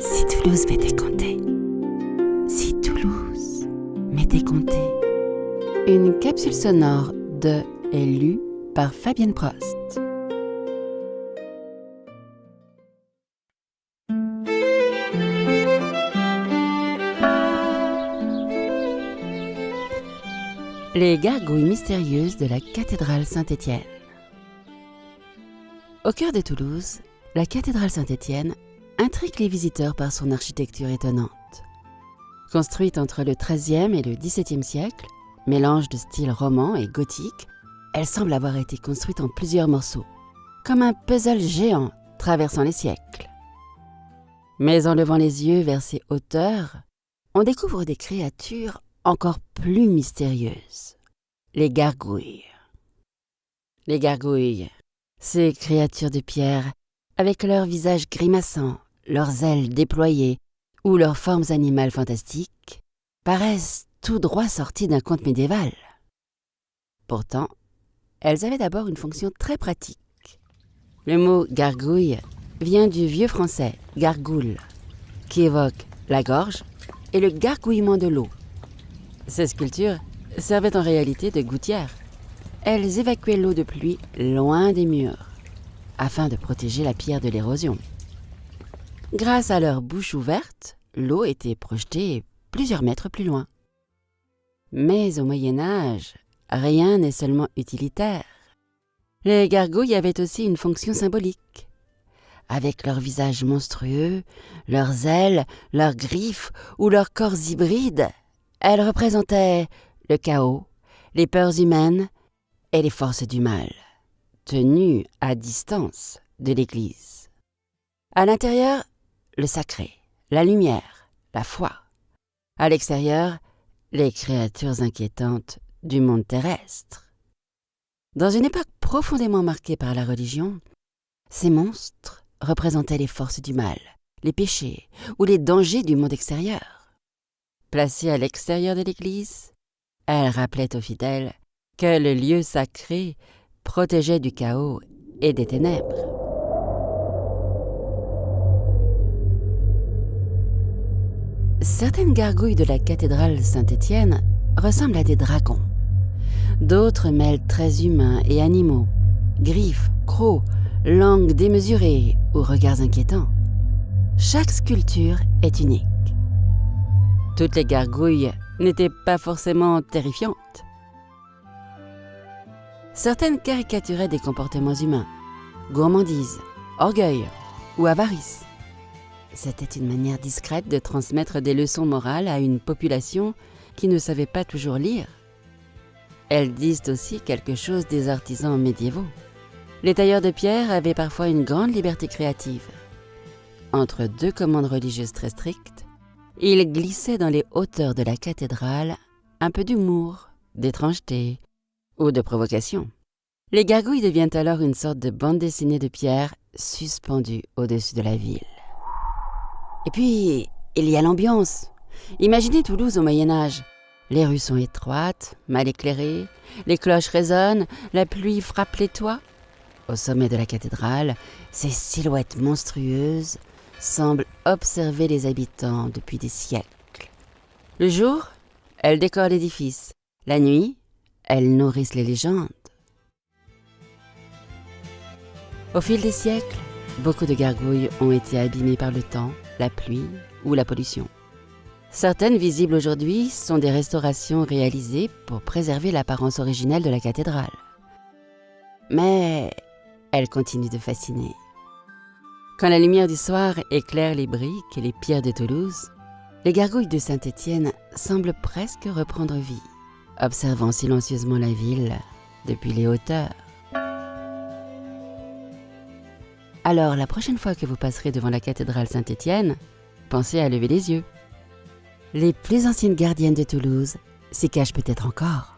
Si Toulouse m'était compté. Si Toulouse m'était compté. Une capsule sonore de et lue par Fabienne Prost. Les gargouilles mystérieuses de la cathédrale Saint-Étienne. Au cœur de Toulouse, la cathédrale Saint-Étienne intrigue les visiteurs par son architecture étonnante. Construite entre le XIIIe et le XVIIe siècle, mélange de style roman et gothique, elle semble avoir été construite en plusieurs morceaux, comme un puzzle géant traversant les siècles. Mais en levant les yeux vers ses hauteurs, on découvre des créatures encore plus mystérieuses, les gargouilles. Les gargouilles, ces créatures de pierre, avec leurs visages grimaçants, leurs ailes déployées ou leurs formes animales fantastiques, paraissent tout droit sorties d'un conte médiéval. Pourtant, elles avaient d'abord une fonction très pratique. Le mot « gargouille » vient du vieux français « gargoule », qui évoque la gorge et le gargouillement de l'eau. Ces sculptures servaient en réalité de gouttières. Elles évacuaient l'eau de pluie loin des murs, afin de protéger la pierre de l'érosion. Grâce à leur bouche ouverte, l'eau était projetée plusieurs mètres plus loin. Mais au Moyen-Âge, rien n'est seulement utilitaire. Les gargouilles avaient aussi une fonction symbolique. Avec leurs visages monstrueux, leurs ailes, leurs griffes ou leurs corps hybrides, elles représentaient le chaos, les peurs humaines et les forces du mal, tenues à distance de l'Église. À l'intérieur, le sacré, la lumière, la foi. À l'extérieur, les créatures inquiétantes du monde terrestre. Dans une époque profondément marquée par la religion, ces monstres représentaient les forces du mal, les péchés ou les dangers du monde extérieur. Placées à l'extérieur de l'Église, elles rappelaient aux fidèles que le lieu sacré protégeait du chaos et des ténèbres. Certaines gargouilles de la cathédrale Saint-Étienne ressemblent à des dragons. D'autres mêlent traits humains et animaux, griffes, crocs, langues démesurées ou regards inquiétants. Chaque sculpture est unique. Toutes les gargouilles n'étaient pas forcément terrifiantes. Certaines caricaturaient des comportements humains, gourmandise, orgueil ou avarice. C'était une manière discrète de transmettre des leçons morales à une population qui ne savait pas toujours lire. Elles disent aussi quelque chose des artisans médiévaux. Les tailleurs de pierre avaient parfois une grande liberté créative. Entre deux commandes religieuses très strictes, ils glissaient dans les hauteurs de la cathédrale un peu d'humour, d'étrangeté ou de provocation. Les gargouilles deviennent alors une sorte de bande dessinée de pierre suspendue au-dessus de la ville. Et puis, il y a l'ambiance. Imaginez Toulouse au Moyen-Âge. Les rues sont étroites, mal éclairées, les cloches résonnent, la pluie frappe les toits. Au sommet de la cathédrale, ces silhouettes monstrueuses semblent observer les habitants depuis des siècles. Le jour, elles décorent l'édifice. La nuit, elles nourrissent les légendes. Au fil des siècles, beaucoup de gargouilles ont été abîmées par le temps, la pluie ou la pollution. Certaines visibles aujourd'hui sont des restaurations réalisées pour préserver l'apparence originelle de la cathédrale. Mais elles continuent de fasciner. Quand la lumière du soir éclaire les briques et les pierres de Toulouse, les gargouilles de Saint-Étienne semblent presque reprendre vie, observant silencieusement la ville depuis les hauteurs. Alors, la prochaine fois que vous passerez devant la cathédrale Saint-Étienne, pensez à lever les yeux. Les plus anciennes gardiennes de Toulouse s'y cachent peut-être encore.